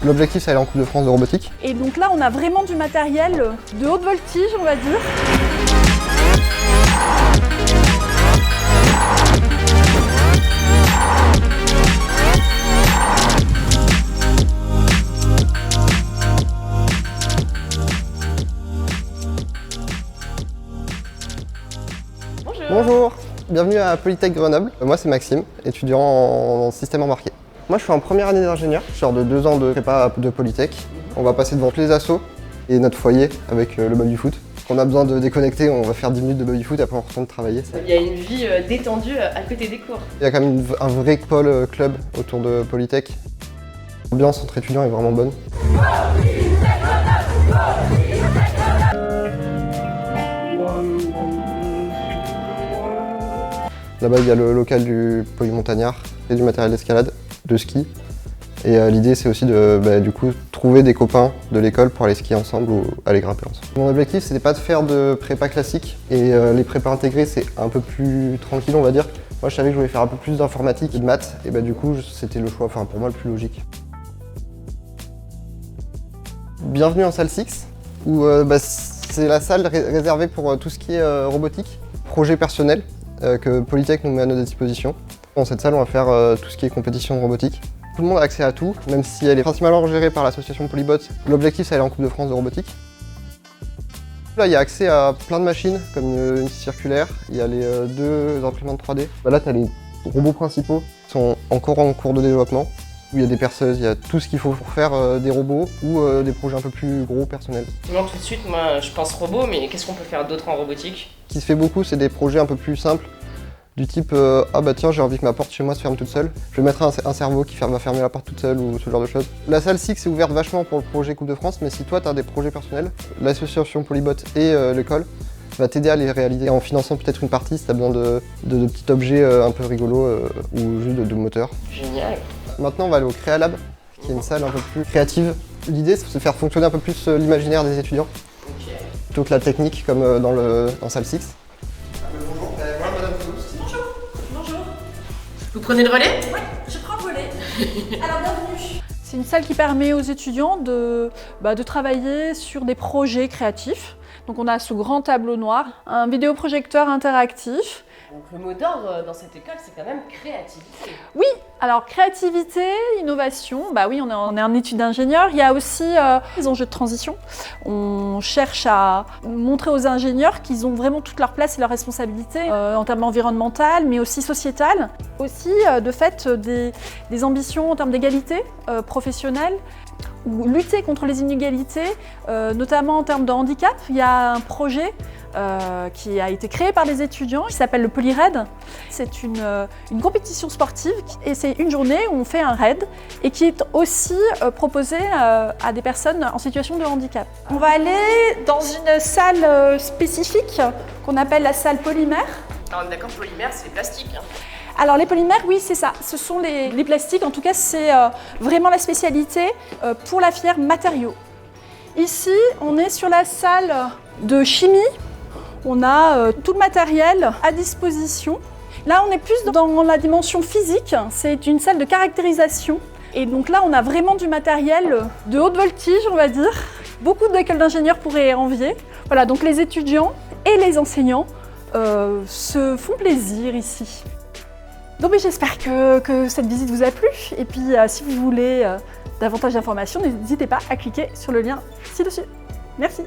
L'objectif, c'est aller en Coupe de France de robotique. Et donc là, on a vraiment du matériel de haute voltige, on va dire. Bonjour, bienvenue à Polytech Grenoble. Moi c'est Maxime, étudiant en système embarqué. Moi je suis en première année d'ingénieur, je sors de 2 ans de prépa de Polytech. On va passer devant tous les assos et notre foyer avec le baby foot. Quand on a besoin de déconnecter, on va faire 10 minutes de baby foot et après on retourne travailler. Il y a une vie détendue à côté des cours. Il y a quand même un vrai pôle club autour de Polytech. L'ambiance entre étudiants est vraiment bonne. Là-bas, il y a le local du Polymontagnard et du matériel d'escalade, de ski. Et l'idée, c'est aussi de du coup, trouver des copains de l'école pour aller skier ensemble ou aller grimper ensemble. Mon objectif, c'était pas de faire de prépa classique. Et les prépas intégrées, c'est un peu plus tranquille, on va dire. Moi, je savais que je voulais faire un peu plus d'informatique et de maths. Et du coup, c'était le choix, pour moi, le plus logique. Bienvenue en salle 6, où c'est la salle réservée pour tout ce qui est robotique, projet personnel. Que Polytech nous met à notre disposition. Dans cette salle, on va faire tout ce qui est compétition de robotique. Tout le monde a accès à tout, même si elle est principalement gérée par l'association Polybot. L'objectif, c'est aller en Coupe de France de robotique. Là, il y a accès à plein de machines, comme une scie circulaire. Il y a les 2 imprimantes 3D. Là, tu as les robots principaux qui sont encore en cours de développement. Où il y a des perceuses, il y a tout ce qu'il faut pour faire des robots ou des projets un peu plus gros, personnels. Non, tout de suite, moi, je pense robot, mais qu'est-ce qu'on peut faire d'autre en robotique? Ce qui se fait beaucoup, c'est des projets un peu plus simples, du type ah bah tiens, j'ai envie que ma porte chez moi se ferme toute seule. Je vais mettre un cerveau qui va fermer la porte toute seule ou ce genre de choses. La salle SIX est ouverte vachement pour le projet Coupe de France, mais si toi tu as des projets personnels, l'association Polybot et l'école va t'aider à les réaliser en finançant peut-être une partie si tu as besoin de petits objets un peu rigolos ou juste de moteurs. Génial. Maintenant, on va aller au Créalab, qui est une salle un peu plus créative. L'idée, c'est de faire fonctionner un peu plus l'imaginaire des étudiants, plutôt que la technique comme dans salle 6. Bonjour, voilà Madame Fouloust. Bonjour. Bonjour. Vous prenez le relais? Oui, je prends le relais. Alors, bienvenue. C'est une salle qui permet aux étudiants de travailler sur des projets créatifs. Donc on a ce grand tableau noir, un vidéoprojecteur interactif. Donc le mot d'ordre dans cette école, c'est quand même créativité. Oui, alors créativité, innovation, oui, on est en études d'ingénieur. Il y a aussi les enjeux de transition. On cherche à montrer aux ingénieurs qu'ils ont vraiment toute leur place et leurs responsabilités en termes environnementales, mais aussi sociétales. Aussi, de fait, des ambitions en termes d'égalité professionnelle, ou lutter contre les inégalités, notamment en termes de handicap. Il y a un projet qui a été créé par des étudiants qui s'appelle le PolyRaid. C'est une compétition sportive et c'est une journée où on fait un raid et qui est aussi proposée à des personnes en situation de handicap. On va aller dans une salle spécifique qu'on appelle la salle polymère. Alors d'accord, polymère, c'est plastique. Alors les polymères, oui, c'est ça. Ce sont les plastiques. En tout cas, c'est vraiment la spécialité pour la filière matériaux. Ici, on est sur la salle de chimie. On a tout le matériel à disposition. Là, on est plus dans la dimension physique. C'est une salle de caractérisation. Et donc là, on a vraiment du matériel de haute voltige, on va dire. Beaucoup d'écoles d'ingénieurs pourraient envier. Voilà, donc les étudiants et les enseignants se font plaisir ici. Donc j'espère que cette visite vous a plu. Et puis si vous voulez davantage d'informations, n'hésitez pas à cliquer sur le lien ci-dessus. Merci.